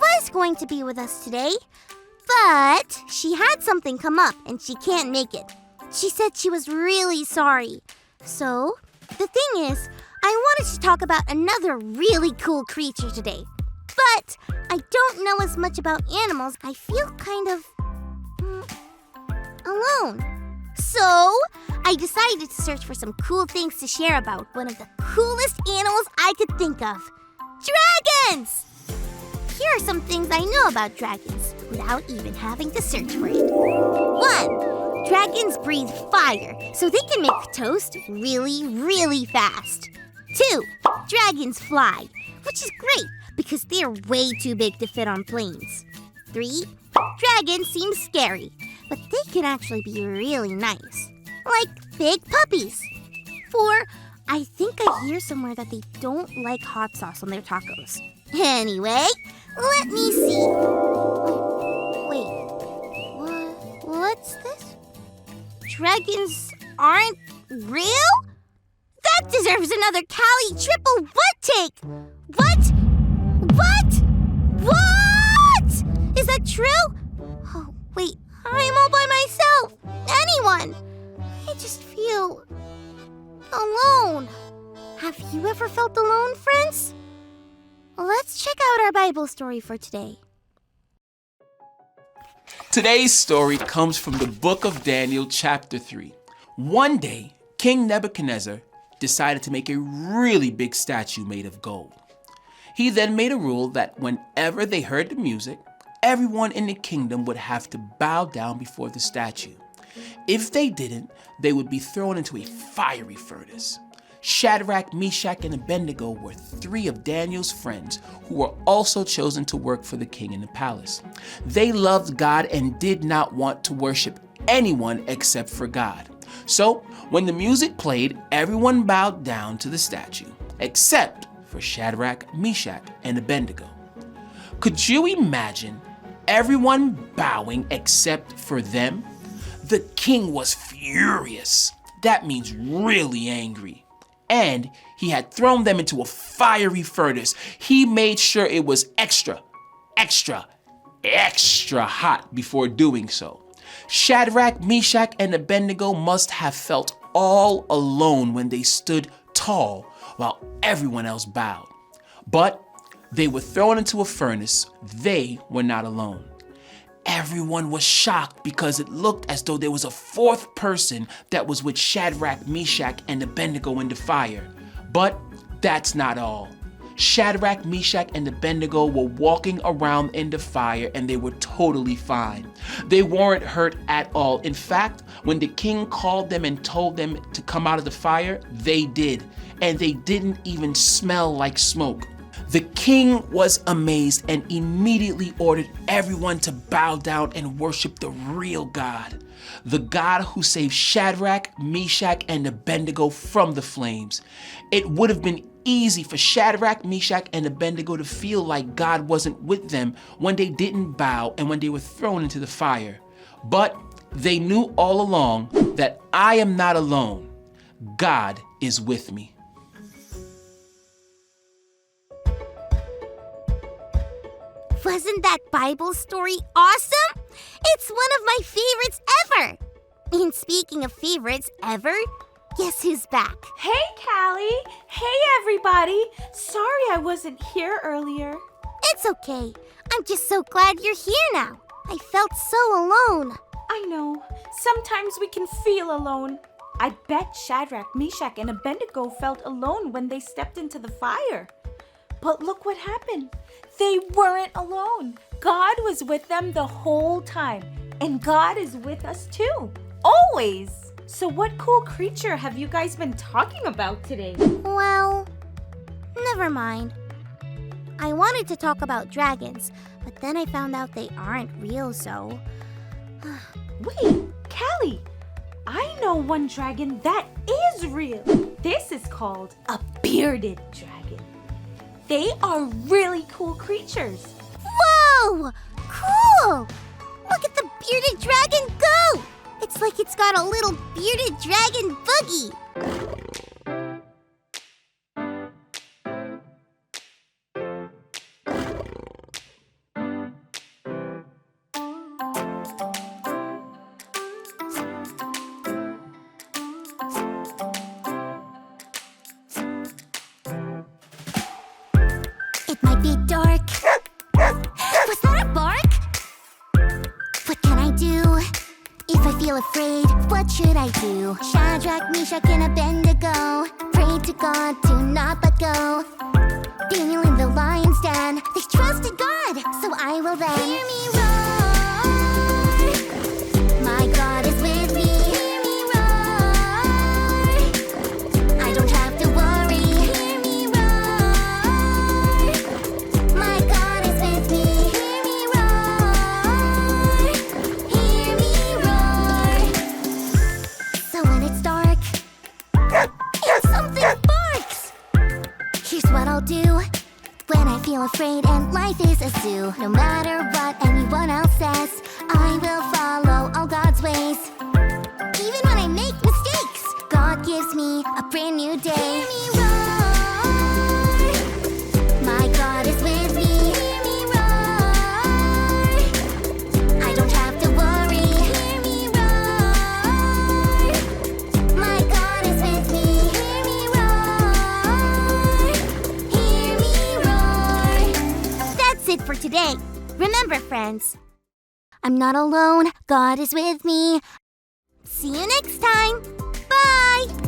was going to be with us today, but she had something come up and she can't make it. She said she was really sorry. So, the thing is, I wanted to talk about another really cool creature today. But I don't know as much about animals. I feel kind of alone. So, I decided to search for some cool things to share about one of the coolest animals I could think of. Dragons! Here are some things I know about dragons without even having to search for it. 1. Dragons breathe fire, so they can make toast really, really fast. 2. Dragons fly, which is great because they're way too big to fit on planes. 3. Dragons seem scary, but they can actually be really nice, like big puppies. 4. I think I hear somewhere that they don't like hot sauce on their tacos. Anyway, let me see. Wait, what's this? Dragons aren't real? That deserves another Callie triple what take? What? Is that true? Oh, wait, I'm all by myself. Anyone? I just feel alone. Have you ever felt alone, friends? Let's check out our Bible story for today. Today's story comes from the book of Daniel, chapter 3. One day, King Nebuchadnezzar decided to make a really big statue made of gold. He then made a rule that whenever they heard the music, everyone in the kingdom would have to bow down before the statue. If they didn't, they would be thrown into a fiery furnace. Shadrach, Meshach, and Abednego were 3 of Daniel's friends who were also chosen to work for the king in the palace. They loved God and did not want to worship anyone except for God. So, when the music played, everyone bowed down to the statue, except for Shadrach, Meshach, and Abednego. Could you imagine everyone bowing except for them? The king was furious. That means really angry. And he had thrown them into a fiery furnace. He made sure it was extra hot before doing so. Shadrach, Meshach, and Abednego must have felt all alone when they stood tall while everyone else bowed. But they were thrown into a furnace. They were not alone. Everyone was shocked because it looked as though there was a 4th person that was with Shadrach, Meshach, and Abednego in the fire. But that's not all. Shadrach, Meshach, and Abednego were walking around in the fire and they were totally fine. They weren't hurt at all. In fact, when the king called them and told them to come out of the fire, they did. And they didn't even smell like smoke. The king was amazed and immediately ordered everyone to bow down and worship the real God, the God who saved Shadrach, Meshach, and Abednego from the flames. It would have been easy for Shadrach, Meshach, and Abednego to feel like God wasn't with them when they didn't bow and when they were thrown into the fire. But they knew all along that I am not alone. God is with me. Wasn't that Bible story awesome? It's one of my favorites ever. And speaking of favorites ever, guess who's back? Hey, Callie. Hey, everybody. Sorry I wasn't here earlier. It's okay. I'm just so glad you're here now. I felt so alone. I know. Sometimes we can feel alone. I bet Shadrach, Meshach, and Abednego felt alone when they stepped into the fire. But look what happened. They weren't alone. God was with them the whole time. And God is with us too. Always. So what cool creature have you guys been talking about today? Well, never mind. I wanted to talk about dragons, but then I found out they aren't real, so... Wait, Callie. I know one dragon that is real. This is called a bearded dragon. They are really cool creatures. Whoa! Cool! Look at the bearded dragon go! It's like it's got a little bearded dragon boogie. you. If I feel afraid, what should I do? Shadrach, Meshach, and Abednego prayed to God to not let go. Daniel in the lion's den, they trusted God, so I will then hear me roar. My God is with me. Hear me roar. I don't have to worry. Hear me roar. My God is with me. Hear me roar. Hear me roar. So when it's dark and something barks, here's what I'll do when I feel afraid and life is a zoo. No matter what anyone else says, I will follow all God's ways. Even when I make mistakes, God gives me a brand new day. Hear me roar. My God is with me. Hear me roar. I don't have to worry. Hear me roar. My God is with me. Hear me roar. Hear me roar. That's it for today. Remember, friends, I'm not alone. God is with me. See you next time. Bye.